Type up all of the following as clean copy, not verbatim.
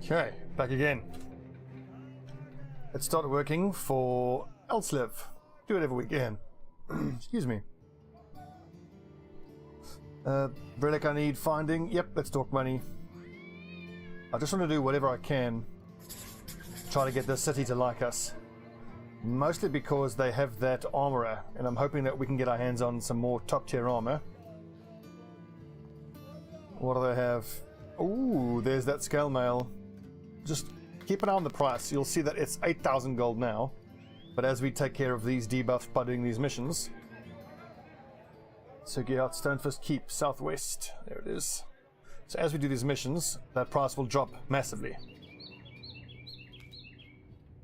Okay, back again. Let's start working for Elslev. Do whatever we can. Excuse me. Relic I need finding. Yep, let's talk money. I just want to do whatever I can. Try to get this city to like us. Mostly because they have that armorer, and I'm hoping that we can get our hands on some more top tier armor. What do they have? Ooh, there's that scale mail. Just keep an eye on the price. You'll see that it's 8,000 gold now. But as we take care of these debuffs by doing these missions. So get out Stonefist Keep, southwest. There it is. So as we do these missions, that price will drop massively.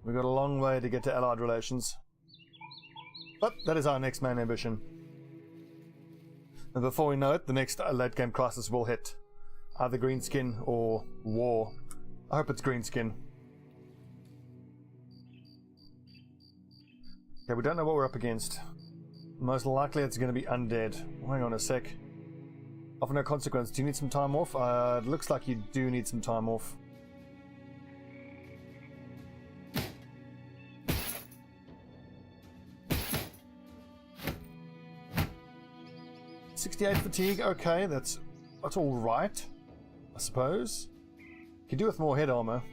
We've got a long way to get to Allied relations. But that is our next main ambition. And before we know it, the next late game crisis will hit. Either greenskin or war. I hope it's greenskin. Okay, we don't know what we're up against. Most likely it's going to be undead. Hang on a sec. Of no consequence. Do you need some time off? It looks like you do need some time off. .68 fatigue. Okay, that's all right, I suppose. Could do with more head armor.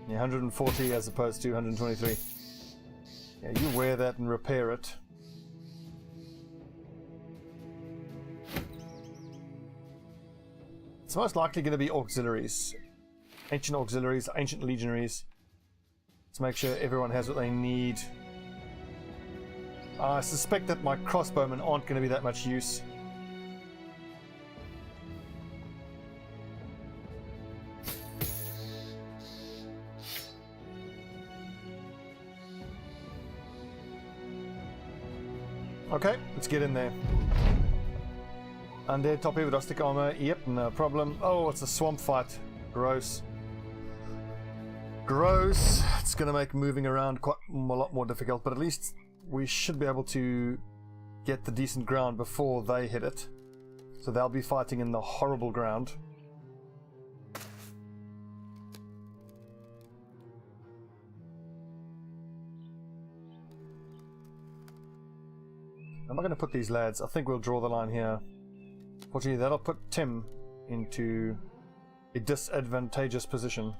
Yeah, 140 as opposed to 123. Yeah, you wear that and repair it. It's most likely going to be auxiliaries. Ancient auxiliaries, ancient legionaries. Let's make sure everyone has what they need. I suspect that my crossbowmen aren't going to be that much use. Okay, let's get in there. Undead, top heavy rustic armor. Yep, no problem. Oh, it's a swamp fight. Gross. Gross. It's going to make moving around quite a lot more difficult, but at least we should be able to get the decent ground before they hit it. So they'll be fighting in the horrible ground. Am I going to put these lads? I think we'll draw the line here. Fortunately, that'll put Tim into a disadvantageous position.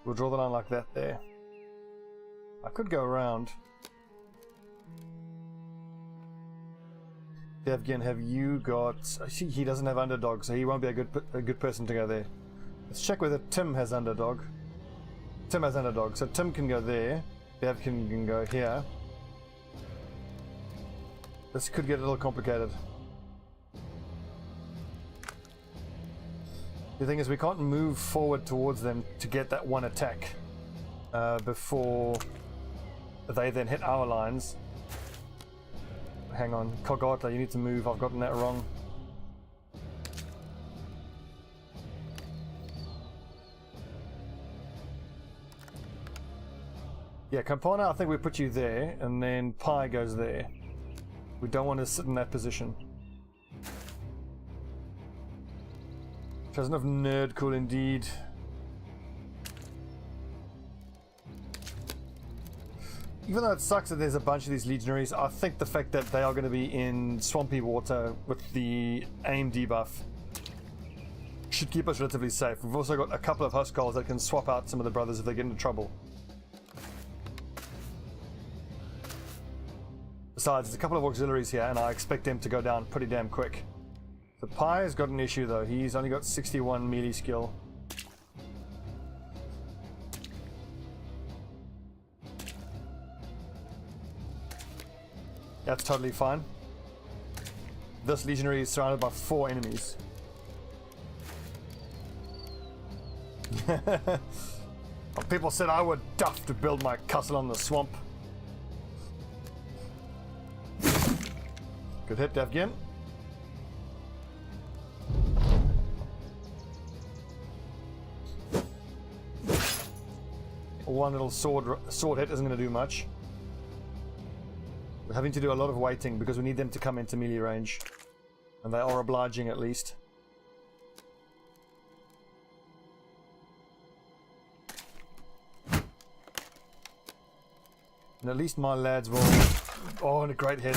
We'll draw the line like that there. I could go around. Davkul, have you got... I see he doesn't have underdog, so he won't be a good person to go there. Let's check whether Tim has underdog. Tim has underdog, so Tim can go there. Davkul can go here. This could get a little complicated. The thing is, we can't move forward towards them to get that one attack before they then hit our lines. Hang on, Kogata, you need to move. I've gotten that wrong. Yeah, Campana, I think we put you there, and then Pi goes there. We don't want to sit in that position. Doesn't have nerd cool indeed. Even though it sucks that there's a bunch of these legionaries, I think the fact that they are going to be in swampy water with the aim debuff should keep us relatively safe. We've also got a couple of Huskarls that can swap out some of the brothers if they get into trouble. Besides, there's a couple of auxiliaries here, and I expect them to go down pretty damn quick. The Pi has got an issue though. He's only got 61 melee skill. That's totally fine. This legionary is surrounded by 4 enemies. People said I would duff to build my castle on the swamp. Good hit, Davkul. One little sword hit isn't going to do much. We're having to do a lot of waiting because we need them to come into melee range. And they are obliging at least. And at least my lads will... Oh, and a great hit.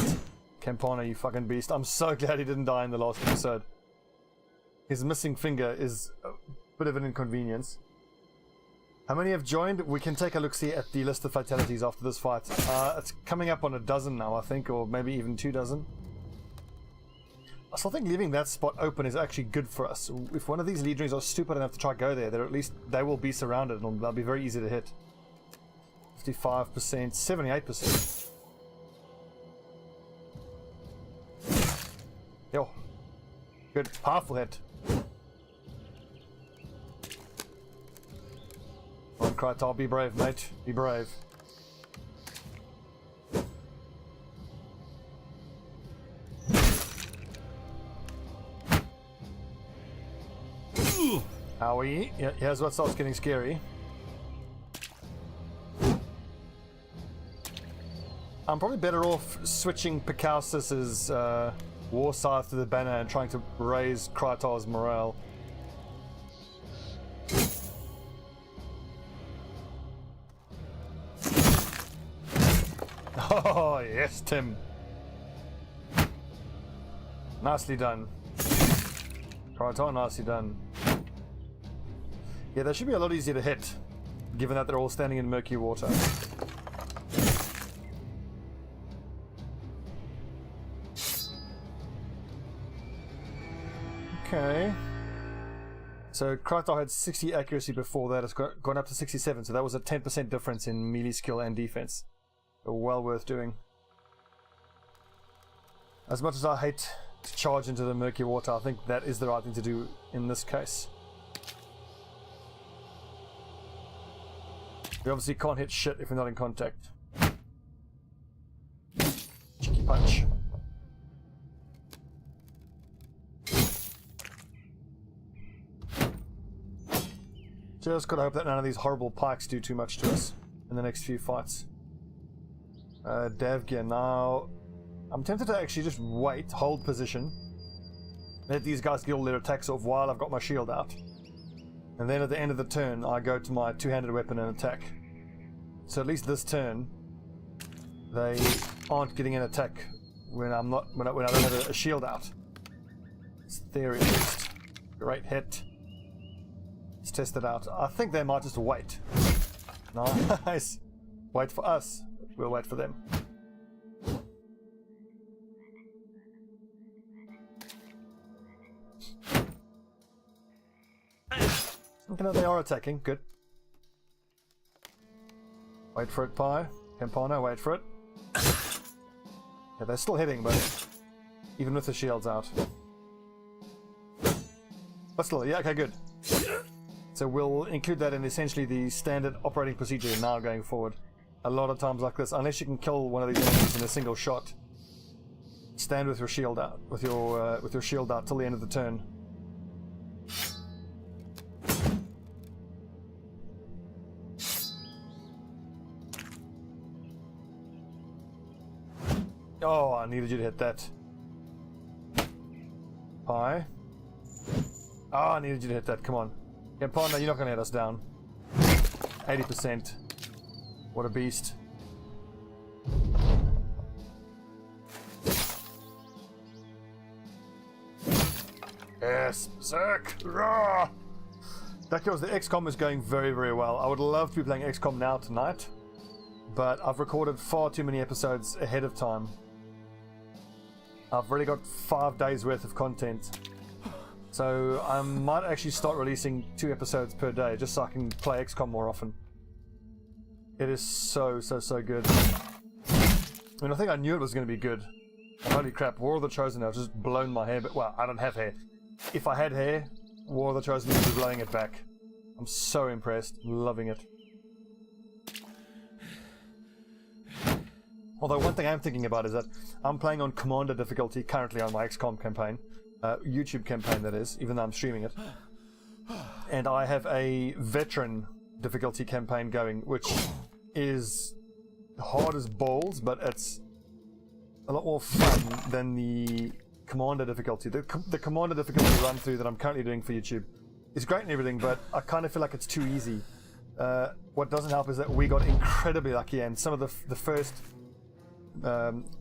Campana, you fucking beast. I'm so glad he didn't die in the last episode. His missing finger is a bit of an inconvenience. How many have joined? We can take a look-see at the list of fatalities after this fight. It's coming up on a dozen now, I think, or maybe even 2 dozen. I still think leaving that spot open is actually good for us. If one of these legionaries are stupid enough to try go there, then at least they will be surrounded and they'll be very easy to hit. 55%, 78%. Yo. Good, powerful hit. Come on, Krytar, be brave, mate. Be brave. Owie. Yeah, here's what starts getting scary. I'm probably better off switching Pekausis's war scythe to the banner and trying to raise Krytar's morale. Oh, yes, Tim. Nicely done. Krytar, nicely done. Yeah, they should be a lot easier to hit, given that they're all standing in murky water. Okay. So Krytar had 60 accuracy before that. It's gone up to 67, so that was a 10% difference in melee skill and defense. So well worth doing. As much as I hate to charge into the murky water, I think that is the right thing to do in this case. We obviously can't hit shit if we're not in contact. Cheeky punch. Just gotta hope that none of these horrible pikes do too much to us in the next few fights. Davkul, now I'm tempted to actually just wait, hold position, let these guys get all their attacks off while I've got my shield out. And then at the end of the turn, I go to my two-handed weapon and attack. So at least this turn, they aren't getting an attack when I don't have a shield out. It's theory at least. Great hit. Let's test it out. I think they might just wait. Nice. Wait for us. We'll wait for them. Okay, no, they are attacking. Good. Wait for it, Pi. Campana, wait for it. Yeah, they're still hitting, but even with the shields out. But still, yeah, okay, good. So we'll include that in essentially the standard operating procedure now going forward. A lot of times like this, unless you can kill one of these enemies in a single shot, stand with your shield out, with your shield out till the end of the turn. Oh, I needed you to hit that. Hi. Oh, I needed you to hit that. Come on. Yeah, partner, you're not going to hit us down. 80%. What a beast. Yes, Berserk! Rawr! That goes, the XCOM is going very, very well. I would love to be playing XCOM now tonight, but I've recorded far too many episodes ahead of time. I've already got 5 days worth of content. So I might actually start releasing 2 episodes per day just so I can play XCOM more often. It is so good. I mean, I think I knew it was going to be good. Holy crap, War of the Chosen has just blown my hair, but well, I don't have hair. If I had hair, War of the Chosen would be blowing it back. I'm so impressed, loving it. Although one thing I'm thinking about is that I'm playing on Commander difficulty currently on my XCOM campaign. YouTube campaign, that is, even though I'm streaming it. And I have a Veteran difficulty campaign going, which is hard as balls, but it's a lot more fun than the Commander difficulty. The Commander difficulty run through that I'm currently doing for YouTube is great and everything, but I kind of feel like it's too easy. What doesn't help is that we got incredibly lucky, and some of the first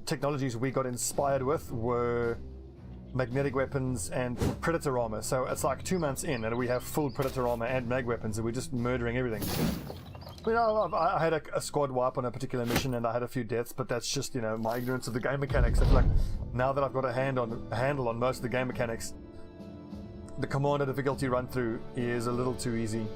technologies we got inspired with were magnetic weapons and predator armor. So it's like 2 months in and we have full predator armor and mag weapons and we're just murdering everything. You know, I had a squad wipe on a particular mission and I had a few deaths, but that's just, you know, my ignorance of the game mechanics. I feel like now that I've got a handle on most of the game mechanics, the commander difficulty run through is a little too easy.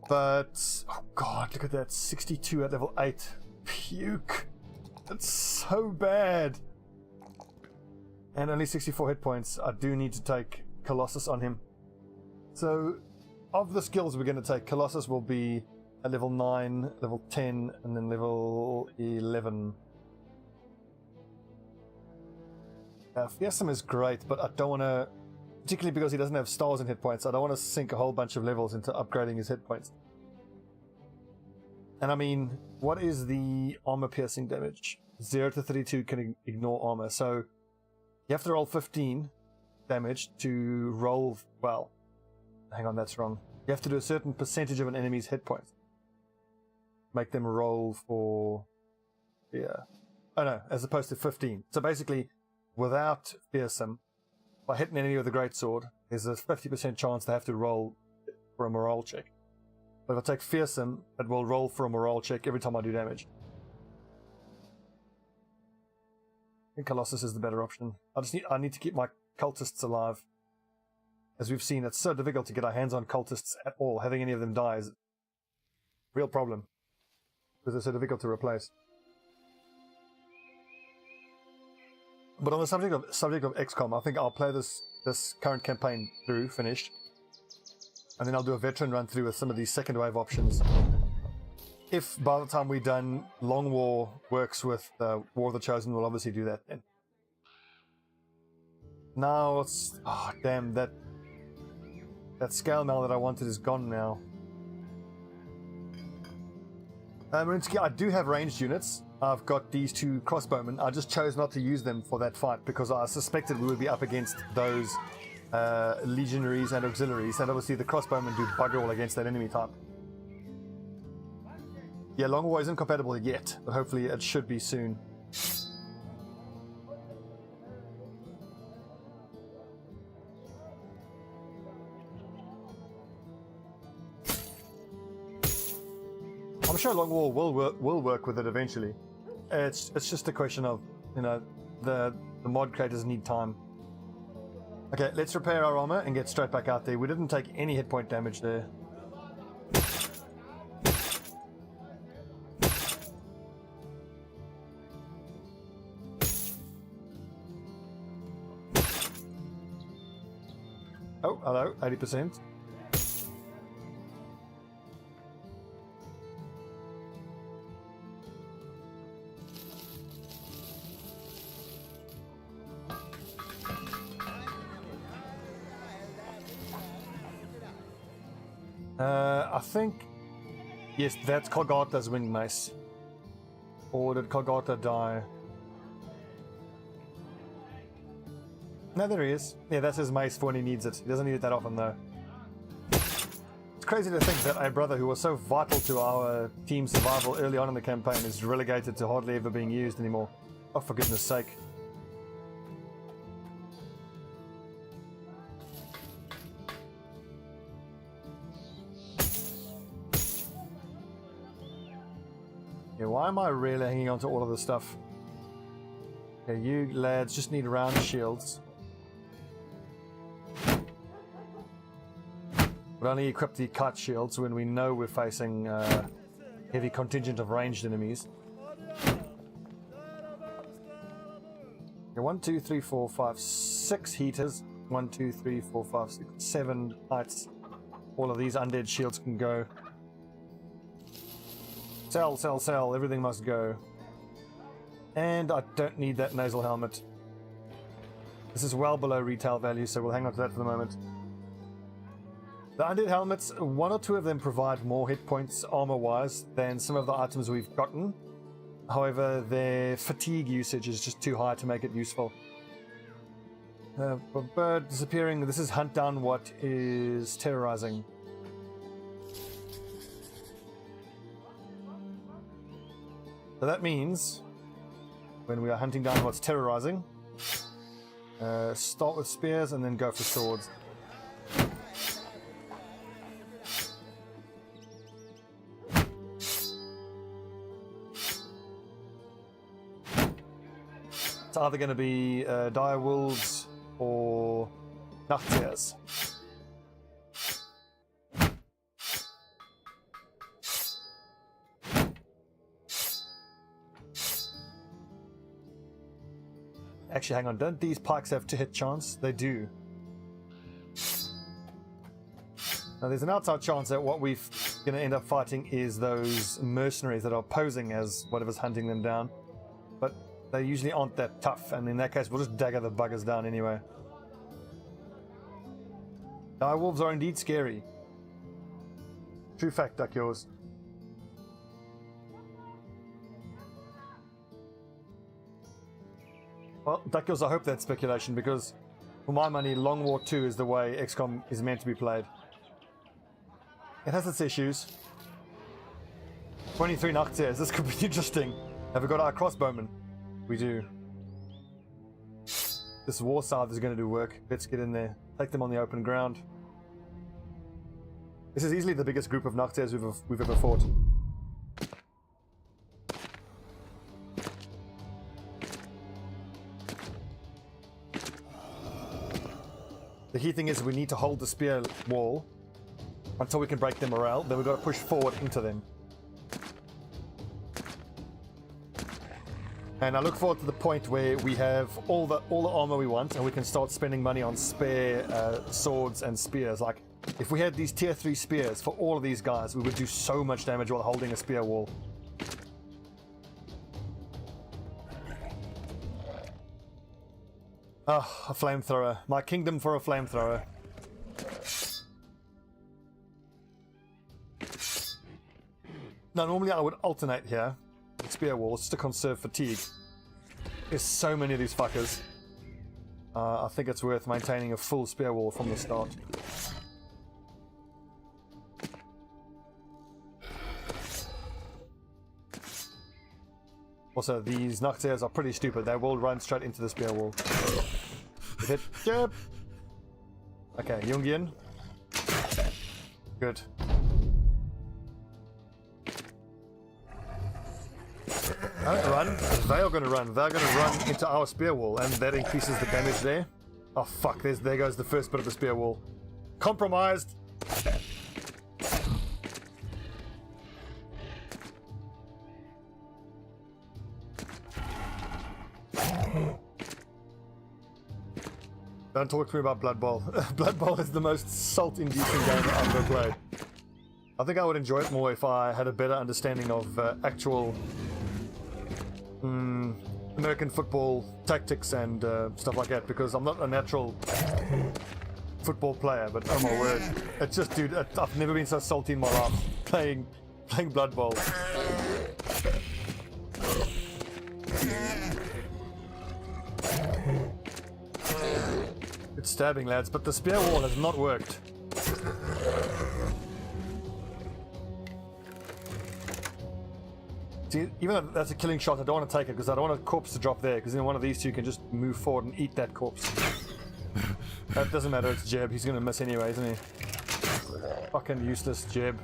But, oh god, look at that, 62 at level 8. Puke. That's so bad. And only 64 hit points. I do need to take Colossus on him. So, of the skills we're going to take, Colossus will be at level 9, level 10, and then level 11. Fearsome is great, but I don't want to, particularly because he doesn't have stars and hit points, I don't want to sink a whole bunch of levels into upgrading his hit points. And I mean, what is the armor piercing damage? 0 to 32 can ignore armor, so you have to roll 15 damage to roll, well, hang on, that's wrong. You have to do a certain percentage of an enemy's hit points. Make them roll for, yeah. Oh no, as opposed to 15. So basically, without fearsome, by hitting an enemy with a greatsword, there's a 50% chance they have to roll for a morale check. But if I take fearsome, it will roll for a morale check every time I do damage. I think Colossus is the better option. I need to keep my cultists alive. As we've seen, it's so difficult to get our hands on cultists at all. Having any of them die is a real problem, because they're so difficult to replace. But on the subject of XCOM, I think I'll play this current campaign through, finished, and then I'll do a veteran run through with some of these second wave options. If by the time we're done, Long War works with War of the Chosen, we'll obviously do that then. Now it's, oh damn, that scale mail that I wanted is gone now. I do have ranged units. I've got these 2 crossbowmen. I just chose not to use them for that fight because I suspected we would be up against those legionaries and auxiliaries, and obviously the crossbowmen do bugger all against that enemy type. Yeah, Long War isn't compatible yet, but hopefully it should be soon. I'm sure Long War will work with it eventually. It's just a question of, you know, the mod creators need time. Okay, let's repair our armor and get straight back out there. We didn't take any hit point damage there. Oh, hello, 80%. I think, yes, that's Kolgata's winged mace. Or did Kolgata die? No, there he is. Yeah, that's his mace for when he needs it. He doesn't need it that often, though. It's crazy to think that a brother who was so vital to our team's survival early on in the campaign is relegated to hardly ever being used anymore. Oh, for goodness sake. Yeah, why am I really hanging on to all of this stuff? Okay, you lads just need round shields. We'll only equip the kite shields when we know we're facing a heavy contingent of ranged enemies. Okay, 1, 2, 3, 4, 5, 6 heaters. 1, 2, 3, 4, 5, 6, 7 kites. All of these undead shields can go. Sell, sell, sell. Everything must go. And I don't need that nasal helmet. This is well below retail value, so we'll hang on to that for the moment. The undead helmets, 1 or 2 of them provide more hit points armor-wise than some of the items we've gotten. However, their fatigue usage is just too high to make it useful. Bird disappearing. This is hunt down what is terrorizing. So that means when we are hunting down what's terrorizing, start with spears and then go for swords. It's either going to be dire wolves or nachtears. Actually, hang on, don't these pikes have 2-hit chance? They do. Now there's an outside chance that what we're going to end up fighting is those mercenaries that are posing as whatever's hunting them down. But they usually aren't that tough, and in that case we'll just dagger the buggers down anyway. Dire wolves are indeed scary. True fact, duck yours. Well, duck yours, I hope that's speculation, because for my money, Long War 2 is the way XCOM is meant to be played. It has its issues. 23 Nachtears, this could be interesting. Have we got our crossbowmen? We do. This war scythe is going to do work. Let's get in there. Take them on the open ground. This is easily the biggest group of Nachtears we've ever fought. The key thing is we need to hold the spear wall until we can break their morale. Then we've got to push forward into them. And I look forward to the point where we have all the armor we want, and we can start spending money on spare swords and spears. Like, if we had these tier 3 spears for all of these guys, we would do so much damage while holding a spear wall. Ah, a flamethrower. My kingdom for a flamethrower. Now, normally I would alternate here with spear walls just to conserve fatigue. There's so many of these fuckers. I think it's worth maintaining a full spear wall from the start. Also, these Nachtears are pretty stupid. They will run straight into the spear wall. Hit. Jab. Okay, Jungian. Good. Don't run. They are going to run. They're going to run into our spear wall, and that increases the damage there. Oh fuck! There goes the first bit of the spear wall. Compromised. Don't talk to me about Blood Bowl. Blood Bowl is the most salt-inducing game I've ever played. I think I would enjoy it more if I had a better understanding of actual American football tactics and stuff like that, because I'm not a natural football player, but oh my word. It's just, dude, I've never been so salty in my life playing Blood Bowl. It's stabbing, lads, but the spear wall has not worked. See, even though that's a killing shot, I don't want to take it because I don't want a corpse to drop there, because then one of these two can just move forward and eat that corpse. That doesn't matter, it's Jeb. He's going to miss anyway, isn't he? Fucking useless Jeb.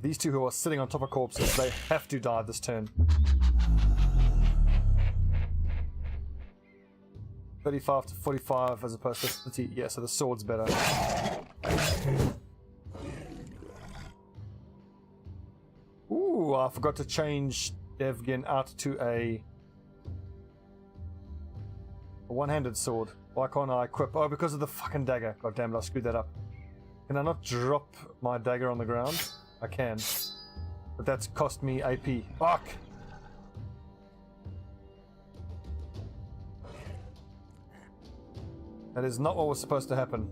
These two who are sitting on top of corpses, they have to die this turn. 35 to 45 as opposed to 50. Yeah, so the sword's better. Ooh, I forgot to change Devgin out to a one-handed sword. Why can't I equip? Oh, because of the fucking dagger. God damn it, I screwed that up. Can I not drop my dagger on the ground? I can. But that's cost me AP. Fuck! That is not what was supposed to happen.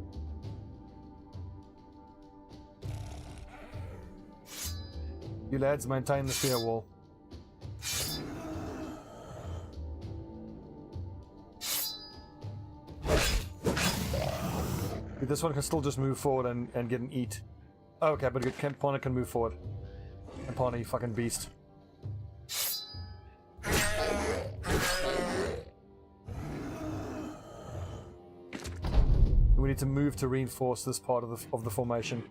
You lads maintain the spear wall. This one can still just move forward and get an eat. Oh, okay, but Pana can move forward. And Pana, you fucking beast. We need to move to reinforce this part of the formation.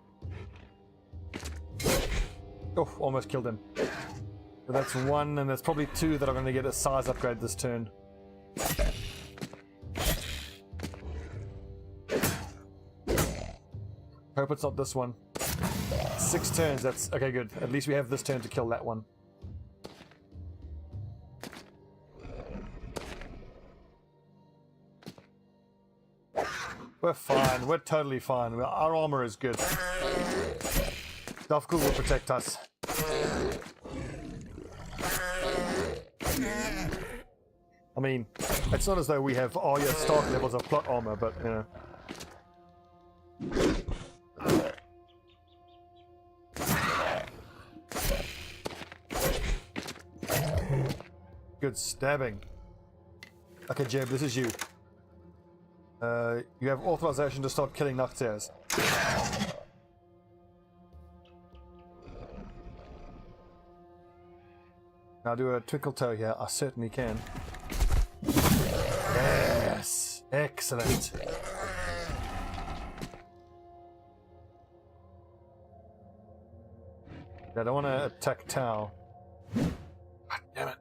Oh, almost killed him. But that's one, and there's probably two that are going to get a size upgrade this turn. Hope it's not this one. 6 turns, that's... Okay, good. At least we have this turn to kill that one. We're fine. We're totally fine. Our armor is good. Davkul will protect us. I mean, it's not as though we have stark levels of plot armor, but, you know. Good stabbing. Okay, Jeb, this is you. You have authorization to start killing Noctiers. Now do a twinkle toe here. I certainly can. Yes! Excellent! I don't want to attack Tau. God damn it.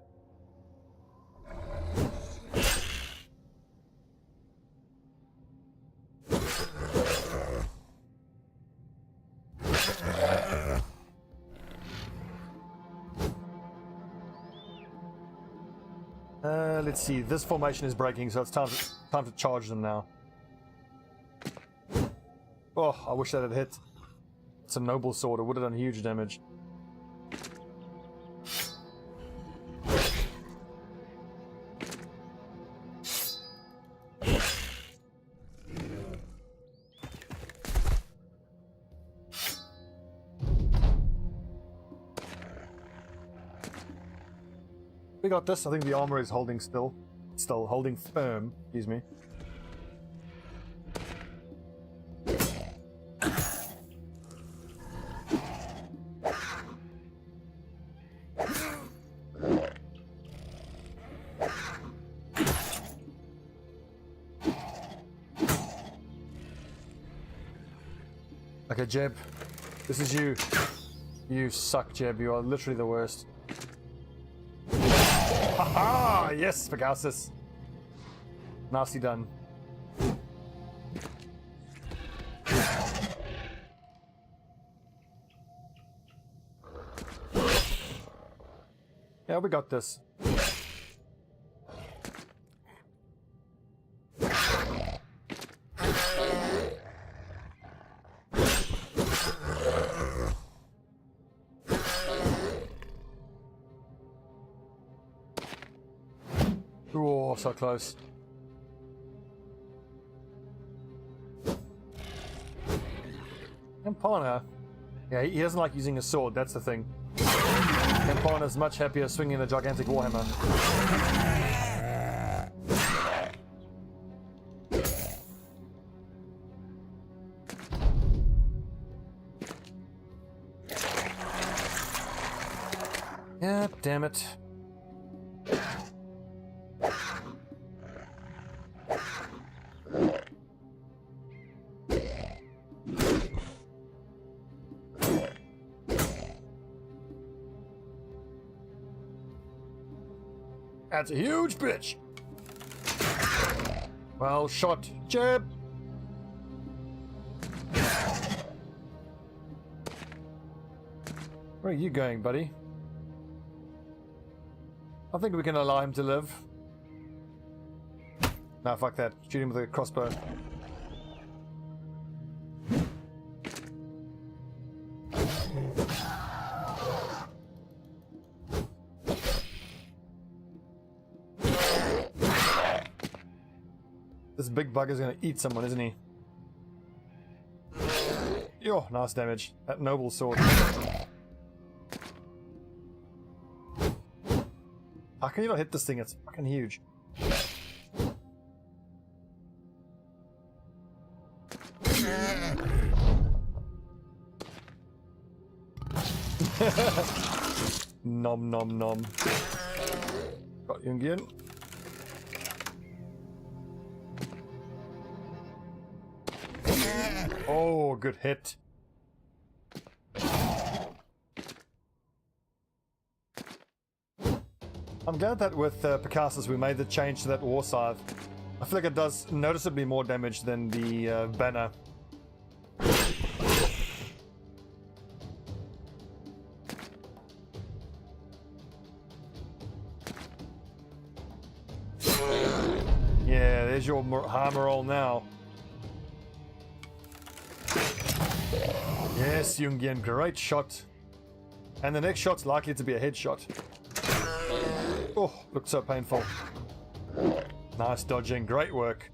Let's see. This formation is breaking, so it's time to charge them now. Oh, I wish that had hit. It's a noble sword. It would have done huge damage. We got this. I think the armor is holding still holding firm. Excuse me. Okay, Jeb, this is you. You suck, Jeb. You are literally the worst. Haha! Yes, Pegasus. Nicely done. Yeah, we got this. Oh, so close. And Pana. Yeah, he doesn't like using a sword, that's the thing. And Pana's much happier swinging a gigantic warhammer. Yeah, damn it. That's a huge bitch. Well shot, Jeb. Where are you going, buddy? I think we can allow him to live. Nah, fuck that. Shoot him with a crossbow. This big bugger's gonna eat someone, isn't he? Yo, nice damage. That noble sword. How can you not hit this thing? It's fucking huge. Nom nom nom. Got Jungian. Oh, good hit. I'm glad that with Picassus we made the change to that war scythe. I feel like it does noticeably more damage than the banner. Yeah, there's your hammer roll now. Yes, Jungian, great shot. And the next shot's likely to be a headshot. Oh, looked so painful. Nice dodging, great work.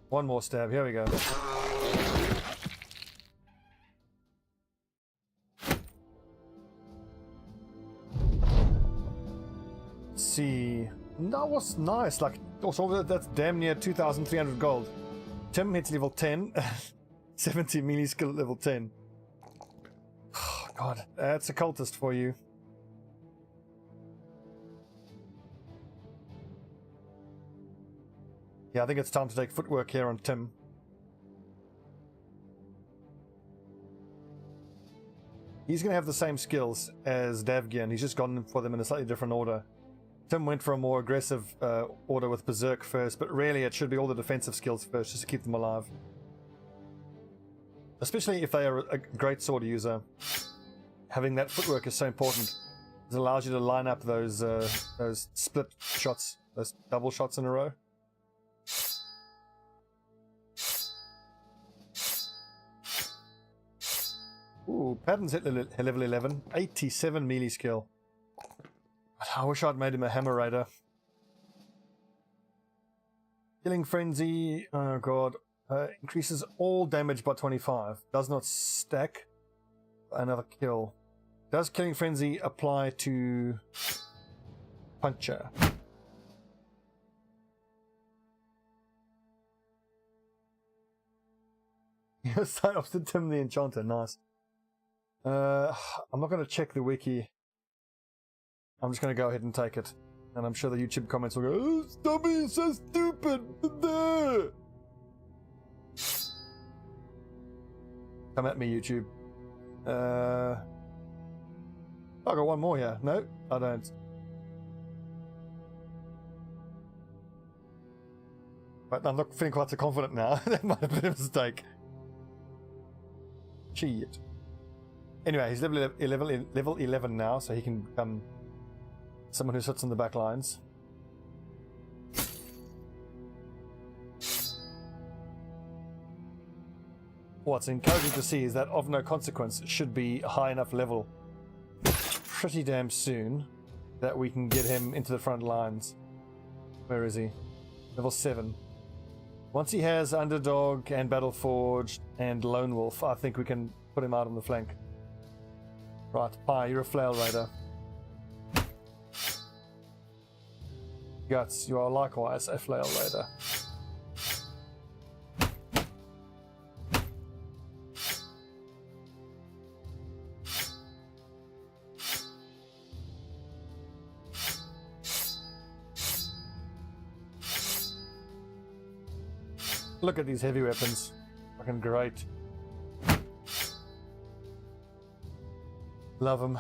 One more stab, here we go. Let's see. That was nice, like, also that's damn near 2,300 gold. Tim hits level 10. 70 melee skill at level 10. Oh, God, that's a cultist for you. Yeah, I think it's time to take footwork here on Tim. He's going to have the same skills as Davkul, he's just gone for them in a slightly different order. Tim went for a more aggressive order with Berserk first, but really it should be all the defensive skills first, just to keep them alive. Especially if they are a great sword user. Having that footwork is so important. It allows you to line up those split shots, those double shots in a row. Ooh, Patton's hit level 11, 87 melee skill. I wish I'd made him a hammer raider. Killing Frenzy, oh god. Increases all damage by 25. Does not stack. Another kill. Does Killing Frenzy apply to Puncher? Yes, I opted Tim the Enchanter. Nice. I'm not going to check the wiki. I'm just going to go ahead and take it. And I'm sure the YouTube comments will go, "Oh, Stobbie is so stupid!" Come at me, YouTube. I got one more here. No, I don't. But I'm not feeling quite so confident now. That might have been a mistake. Cheat. Anyway, he's level 11 now, so he can become someone who sits on the back lines. What's encouraging to see is that Of No Consequence should be a high enough level pretty damn soon that we can get him into the front lines. Where is he? Level 7. Once he has Underdog and Battleforged and Lone Wolf, I think we can put him out on the flank. Right, Pi, you're a Flail Raider. Guts, you are likewise a Flail Raider. Look at these heavy weapons. Fucking great. Love them.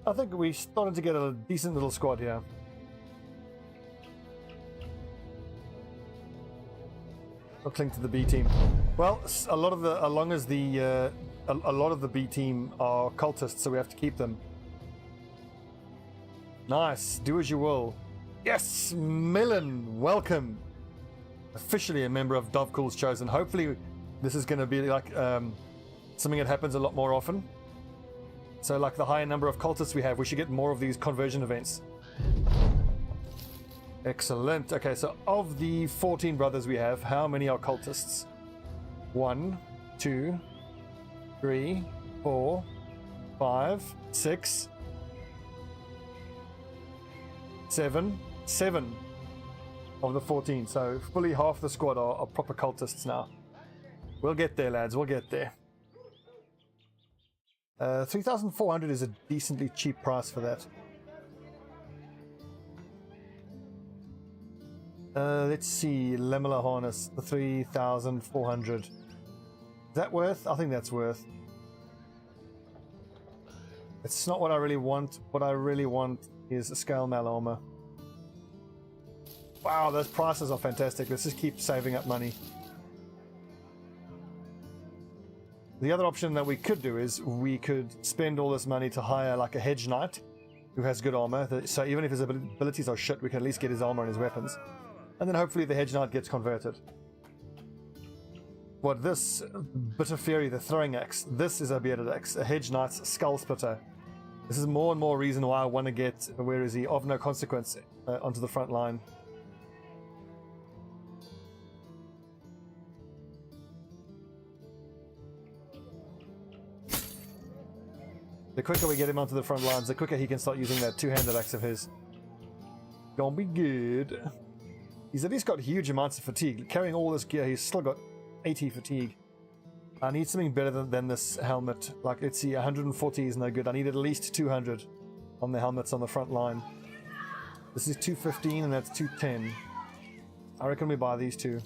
I think we started to get a decent little squad here. I'll cling to the B team. Well, a lot of the B team are cultists, so we have to keep them. Nice. Do as you will. Yes, Millen, welcome. Officially a member of Davkul's Chosen. Hopefully, this is going to be like something that happens a lot more often. So, like the higher number of cultists we have, we should get more of these conversion events. Excellent. Okay, so of the 14 brothers we have, how many are cultists? 1, 2, 3, 4, 5, 6, 7. of the 14. So fully half the squad are proper cultists now. We'll get there, lads. We'll get there. 3,400 is a decently cheap price for that. Let's see. Lemela harness, the 3,400. Is that worth? I think that's worth. It's not what I really want. What I really want is a scale mail armor. Wow, those prices are fantastic. Let's just keep saving up money. The other option that we could do is we could spend all this money to hire like a hedge knight who has good armor. So even if his abilities are shit, we can at least get his armor and his weapons. And then hopefully the hedge knight gets converted. What this bit of fury, the throwing axe, this is a bearded axe, a hedge knight's skull splitter. This is more and more reason why I want to get, where is he, of no consequence onto the front line. The quicker we get him onto the front lines, the quicker he can start using that two-handed axe of his. Gonna be good. He's at least got huge amounts of fatigue. Carrying all this gear, he's still got 80 fatigue. I need something better than this helmet. Like, let's see, 140 is no good. I need at least 200 on the helmets on the front line. This is 215 and that's 210. I reckon we buy these two.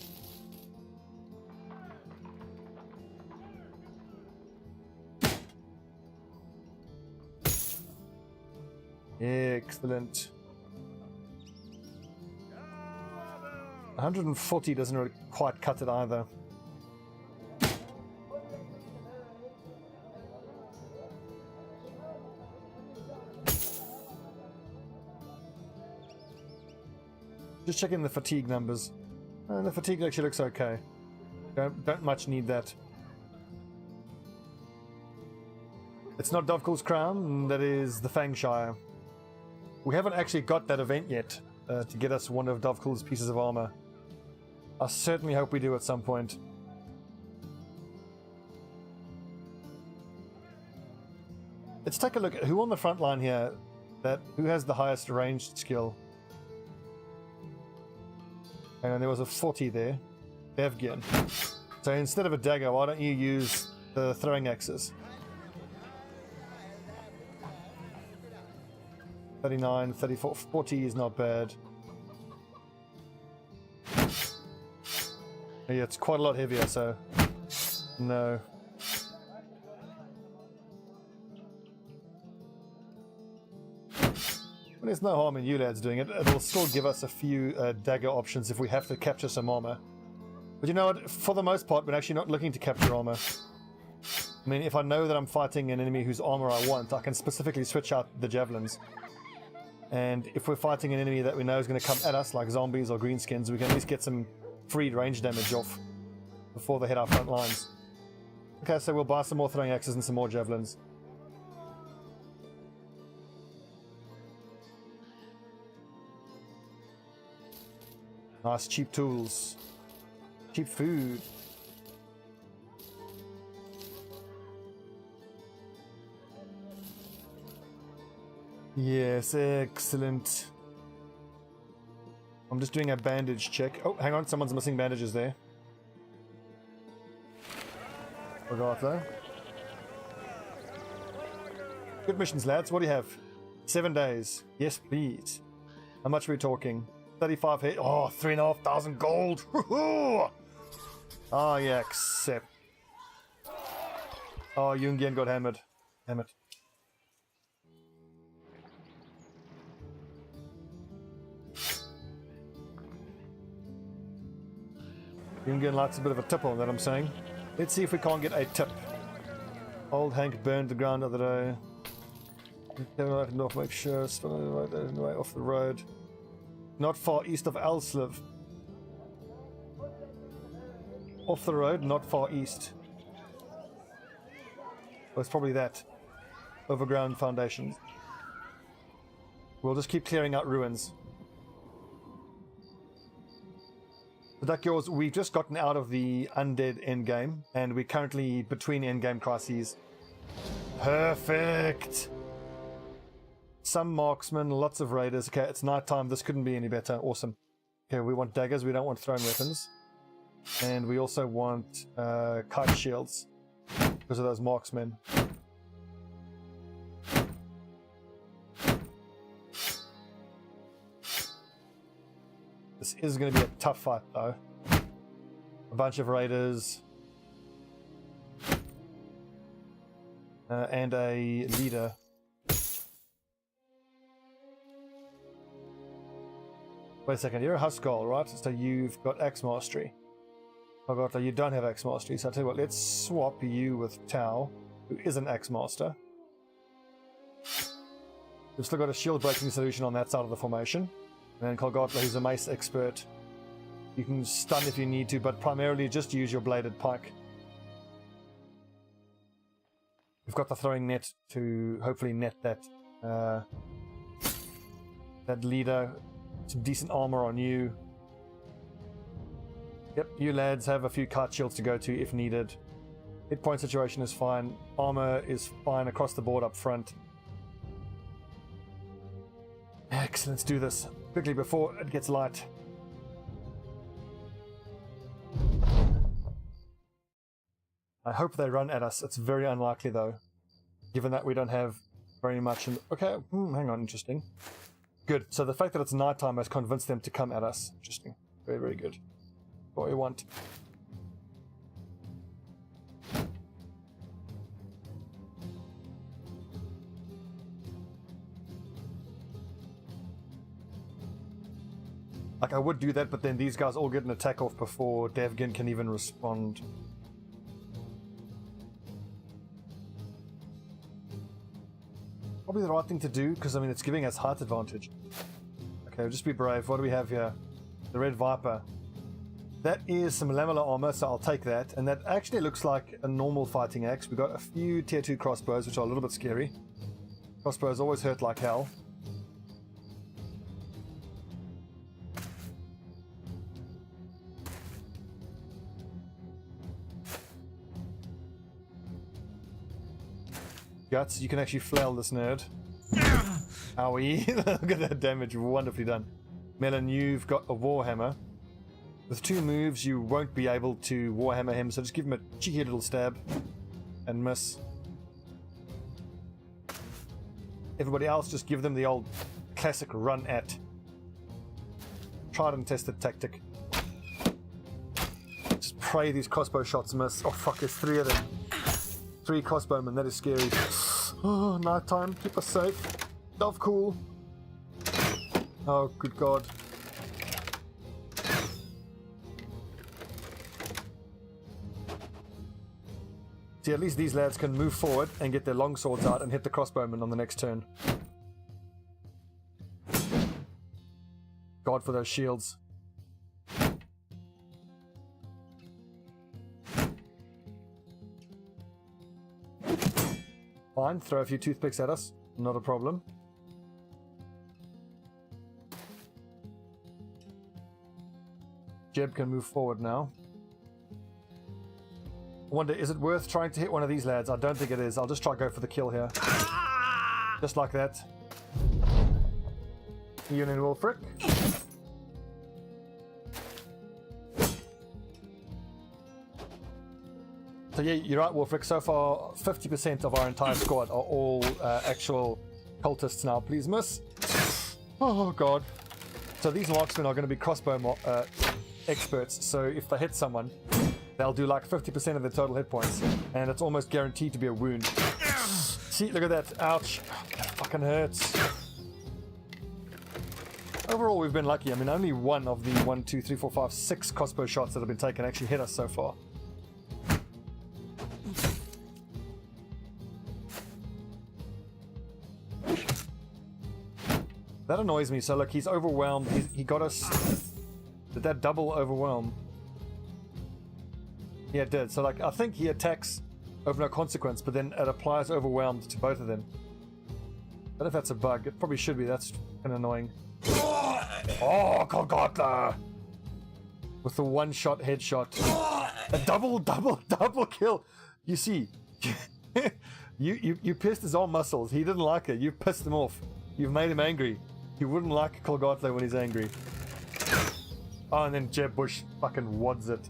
Excellent. 140 doesn't really quite cut it either. Just checking the fatigue numbers. The fatigue actually looks okay. Don't much need that. It's not Davkul's crown, that is the Fangshire. We haven't actually got that event yet to get us one of Davkul's pieces of armor. I certainly hope we do at some point. Let's take a look at who on the front line here, who has the highest ranged skill. And there was a 40 there. Evgen. So instead of a dagger, why don't you use the throwing axes? 39, 34, 40 is not bad. Yeah, it's quite a lot heavier, so no. There's no harm in you lads doing it. It'll still give us a few dagger options if we have to capture some armor. But you know what? For the most part, we're actually not looking to capture armor. I mean, if I know that I'm fighting an enemy whose armor I want, I can specifically switch out the javelins. And if we're fighting an enemy that we know is going to come at us, like zombies or greenskins, we can at least get some free range damage off before they hit our front lines. Okay, so we'll buy some more throwing axes and some more javelins. Nice cheap tools. Cheap food. Yes, excellent. I'm just doing a bandage check. Oh, hang on, someone's missing bandages there. Forgot though. Good missions, lads. What do you have? 7 days. Yes, please. How much are we talking? 35 hit. Oh, 3,500 gold. Oh, yeah, accept. Oh, Jungian got hammered. Damn it. Jungian likes a bit of a tip on that, I'm saying. Let's see if we can't get a tip. Old Hank burned the ground the other day. North, make sure it's right off the road. Not far east of Elsliv. Off the road, not far east. Well, it's probably that. Overground foundations. We'll just keep clearing out ruins. The Duck Yours, we've just gotten out of the undead endgame, and we're currently between endgame crises. Perfect! Some marksmen, lots of raiders. Okay, it's night time. This couldn't be any better. Awesome. Okay, we want daggers, we don't want thrown weapons. And we also want kite shields because of those marksmen. This is going to be a tough fight though. A bunch of raiders. And a leader. Wait a second, you're a Huskell, right? So you've got Axe Mastery. Oh god, you don't have Axe Mastery, so I'll tell you what, let's swap you with Tau, who is an Axe Master. We've still got a shield breaking solution on that side of the formation. And then Kolgotla, who's a mace expert. You can stun if you need to, but primarily just use your bladed pike. We've got the throwing net to hopefully net that that leader. Some decent armor on you. Yep, you lads have a few kite shields to go to if needed. Hit point situation is fine. Armor is fine across the board up front. Excellent, let's do this quickly before it gets light. I hope they run at us. It's very unlikely though, given that we don't have very much. Okay, hang on, interesting. Good. So the fact that it's nighttime has convinced them to come at us. Interesting. Very, very good. What we want. Like, I would do that, but then these guys all get an attack off before Davkul can even respond. Probably the right thing to do, because I mean it's giving us height advantage. Okay, just be brave. What do we have here? The Red Viper. That is some lamellar armor, so I'll take that. And that actually looks like a normal fighting axe. We've got a few tier 2 crossbows, which are a little bit scary. Crossbows always hurt like hell. Guts, you can actually flail this nerd. Owie. Look at that damage, wonderfully done. Melon, you've got a Warhammer. With 2 moves, you won't be able to Warhammer him, so just give him a cheeky little stab and miss. Everybody else, just give them the old classic run at. Tried and tested tactic. Just pray these crossbow shots miss. Oh fuck, there's 3 of them. 3 crossbowmen, that is scary. Oh, nighttime, keep us safe. Davkul. Oh, good god. See, at least these lads can move forward and get their long swords out and hit the crossbowmen on the next turn. God for those shields. Fine, throw a few toothpicks at us, not a problem. Jeb can move forward now. I wonder, is it worth trying to hit one of these lads? I don't think it is. I'll just try to go for the kill here. Just like that. Union Wolfric. So yeah, you're right, Wolfric. So far, 50% of our entire squad are all actual cultists now. Please miss. Oh god. So these marksmen are going to be crossbow experts. So if they hit someone, they'll do like 50% of their total hit points, and it's almost guaranteed to be a wound. See, look at that. Ouch. That fucking hurts. Overall, we've been lucky. I mean, only one of the 1, 2, 3, 4, 5, 6 crossbow shots that have been taken actually hit us so far. That annoys me. So look, he's overwhelmed. He got us. Did that double overwhelm? Yeah, it did. So like, I think he attacks over no consequence, but then it applies overwhelmed to both of them. I don't know if that's a bug. It probably should be. That's kind of annoying. Oh, Kolgotla! With the one-shot headshot. A double kill. You see, you pissed his own muscles. He didn't like it. You pissed him off. You've made him angry. He wouldn't like Kolgotla when he's angry. Oh, and then Jeb Bush fucking wads it.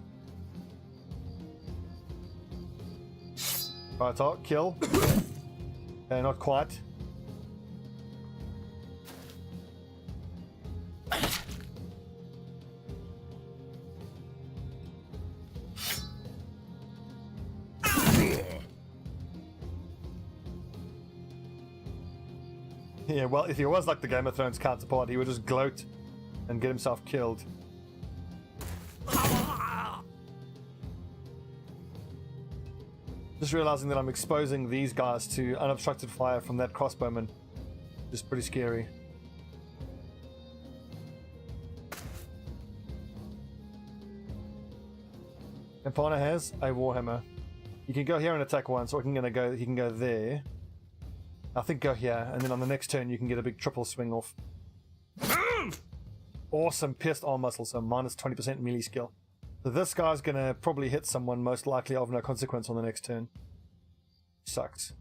Right, so kill. Okay, not quite. Yeah, well, if he was like the Game of Thrones counterpart, he would just gloat and get himself killed. Just realizing that I'm exposing these guys to unobstructed fire from that crossbowman is pretty scary. Campana has a warhammer. You can go here and attack once, or he can go there. I think go here, and then on the next turn you can get a big triple swing off. Awesome pierced arm muscle, so minus 20% melee skill. So this guy's gonna probably hit someone, most likely of no consequence on the next turn. Sucks.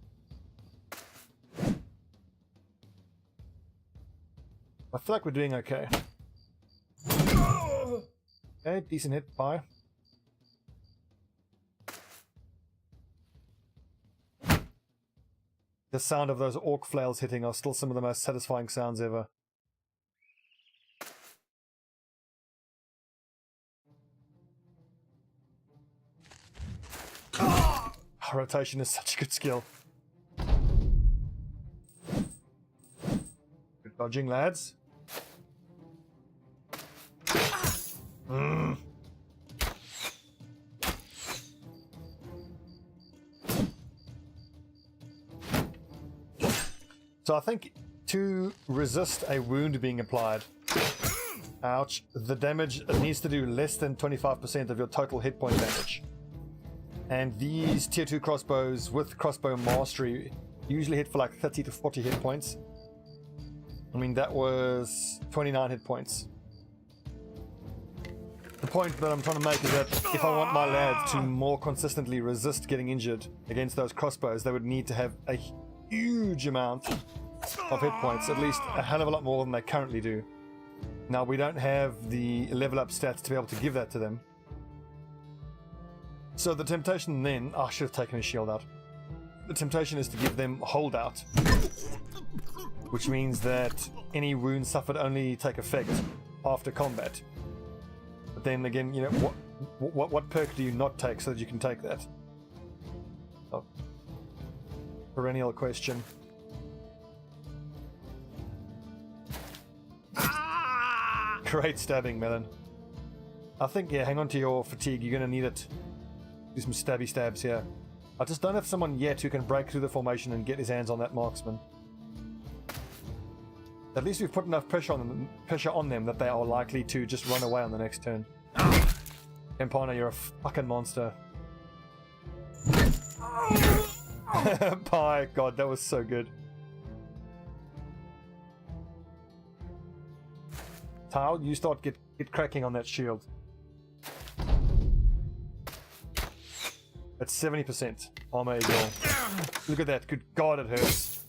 I feel like we're doing okay. Okay, decent hit, bye. The sound of those orc flails hitting are still some of the most satisfying sounds ever. Rotation is such a good skill. Good dodging, lads. So I think to resist a wound being applied, ouch, the damage needs to do less than 25% of your total hit point damage. And these tier 2 crossbows with crossbow mastery usually hit for like 30 to 40 hit points. I mean, that was 29 hit points. The point that I'm trying to make is that if I want my lads to more consistently resist getting injured against those crossbows, they would need to have a huge amount of hit points, at least a hell of a lot more than they currently do. Now, we don't have the level up stats to be able to give that to them. So the temptation then, I should have taken his shield out. The temptation is to give them holdout, which means that any wounds suffered only take effect after combat. But then again, you know, what perk do you not take so that you can take that? Oh. Perennial question. Great stabbing, Melon. I think, yeah, hang on to your fatigue. You're going to need it. Do some stabby stabs here. I just don't have someone yet who can break through the formation and get his hands on that marksman. At least we've put enough pressure on them that they are likely to just run away on the next turn. Campana, you're a fucking monster. Bye. God, that was so good. Tile, you start get cracking on that shield. That's 70% armor as well. Look at that. Good God, it hurts.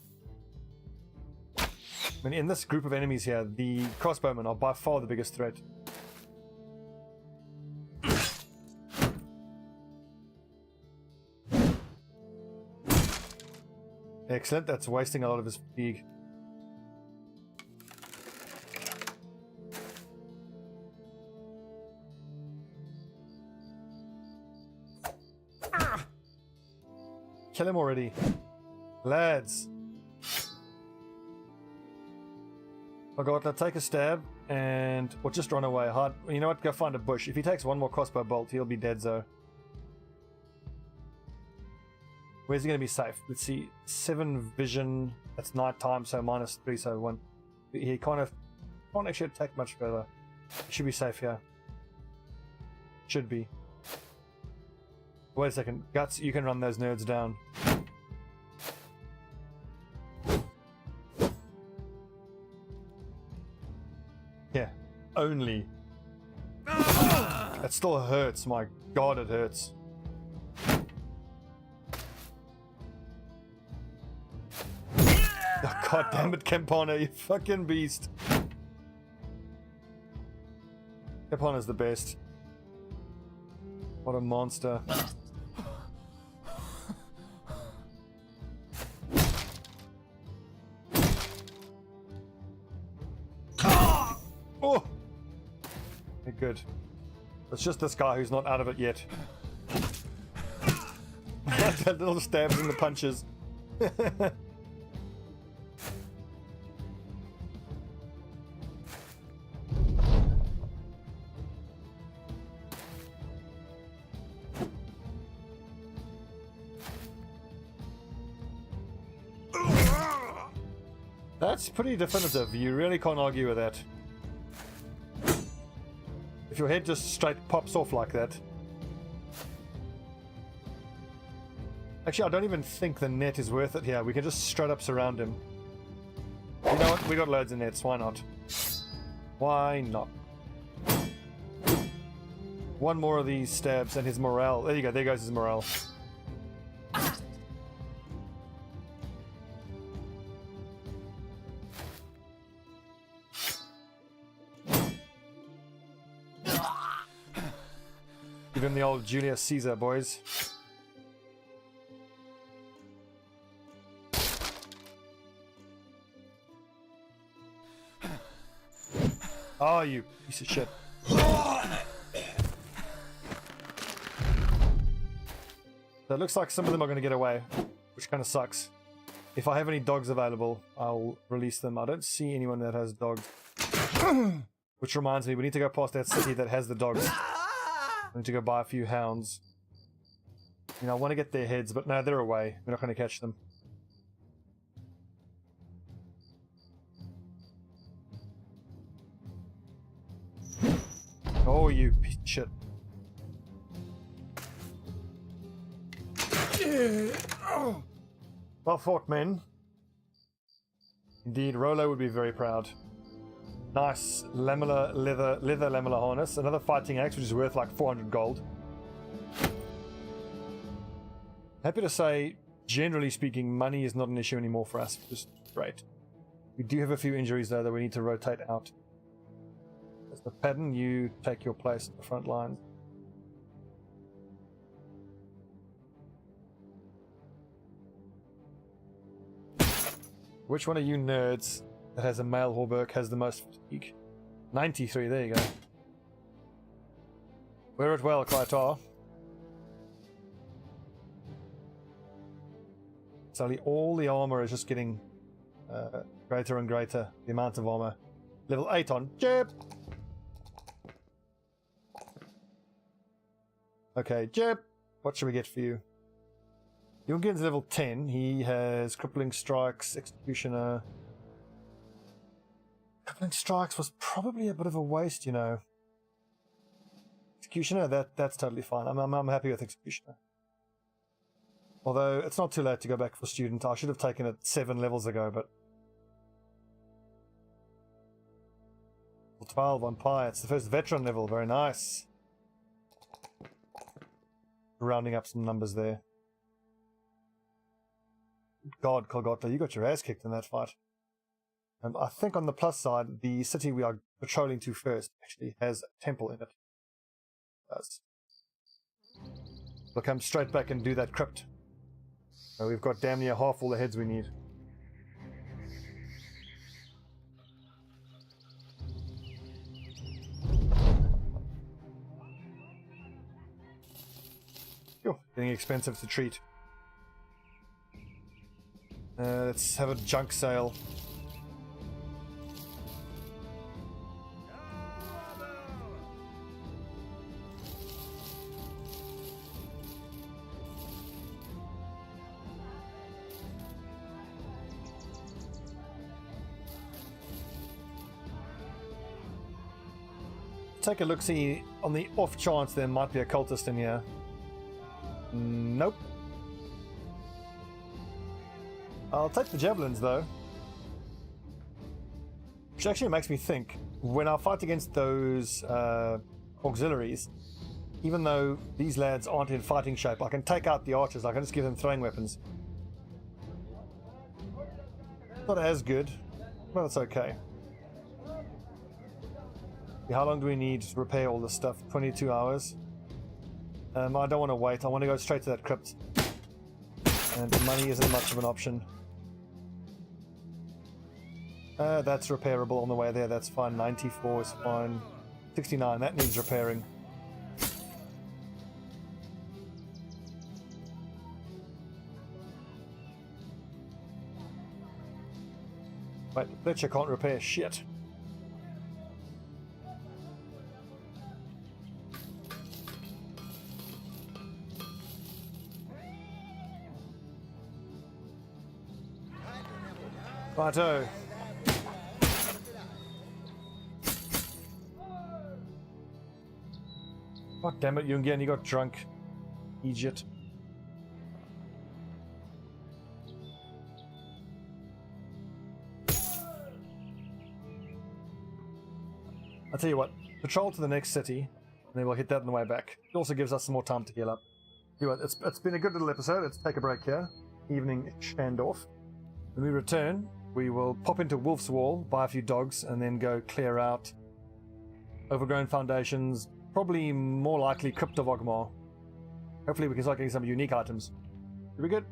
I mean, in this group of enemies here, the crossbowmen are by far the biggest threat. Excellent. That's wasting a lot of his fatigue. Kill him already. Lads. Oh god, let's take a stab and or just run away. Hard. You know what? Go find a bush. If he takes one more crossbow bolt, he'll be dead, so. Where's he going to be safe? Let's see. 7 vision. That's night time, so -3, so 1. He can't actually attack much further. He should be safe here. Should be. Wait a second. Guts, you can run those nerds down. Yeah. Only. That still hurts. My god, it hurts. Oh, god damn it, Campana, you fucking beast. Epon is the best. What a monster. Oh! Okay, good. It's just this guy who's not out of it yet. That little stabs and the punches. That's pretty definitive. You really can't argue with that. If your head just straight pops off like that. Actually, I don't even think the net is worth it here. We can just straight up surround him. You know what? We got loads of nets. Why not? Why not? One more of these stabs and his morale. There you go. There goes his morale. Give him the old Julius Caesar, boys. Oh, you piece of shit. So it looks like some of them are going to get away, which kind of sucks. If I have any dogs available, I'll release them. I don't see anyone that has dogs. Which reminds me, we need to go past that city that has the dogs. I need to go buy a few hounds. You know, I want to get their heads, but no, they're away. We're not going to catch them. Oh, you piece of shit. Well fought, men. Indeed, Rolo would be very proud. Nice lamellar leather lamellar harness. Another fighting axe, which is worth like 400 gold. Happy to say, generally speaking, money is not an issue anymore for us, which is great. We do have a few injuries though that we need to rotate out. As the pattern, you take your place at the front lines. Which one of you nerds that has a male Hauberk has the most fatigue? 93, there you go. Wear it well, Krytar. Suddenly all the armor is just getting greater and greater, the amount of armor. Level 8 on Jeb! Okay, Jeb, what should we get for you? Jungin's level 10. He has Crippling Strikes, Executioner. Crippling Strikes was probably a bit of a waste, you know. Executioner, that's totally fine. I'm happy with Executioner. Although, it's not too late to go back for Student. I should have taken it 7 levels ago, but... 12 on Pi. It's the first Veteran level. Very nice. Rounding up some numbers there. God, Kolgotha, you got your ass kicked in that fight. I think on the plus side, the city we are patrolling to first actually has a temple in it. It does. We'll come straight back and do that crypt. So we've got damn near half all the heads we need. Phew, getting expensive to treat. Let's have a junk sale. Take a look-see on the off chance there might be a cultist in here. Nope. I'll take the javelins though. Which actually makes me think, when I fight against those auxiliaries, even though these lads aren't in fighting shape, I can take out the archers, I can just give them throwing weapons. Not as good, but it's okay. How long do we need to repair all this stuff? 22 hours. I don't want to wait. I want to go straight to that crypt. And the money isn't much of an option. That's repairable on the way there. That's fine. 94 is fine. 69, that needs repairing. Wait, Fletcher can't repair shit. Righto. God damn it, you again, you got drunk. Idiot. I'll tell you what, patrol to the next city, and then we'll hit that on the way back. It also gives us some more time to heal up. You know what, it's been a good little episode. Let's take a break here. Evening standoff. When we return, we will pop into Wolf's Wall, buy a few dogs, and then go clear out Overgrown Foundations, probably more likely Cryptovogmar. Hopefully we can start getting some unique items. Should be good.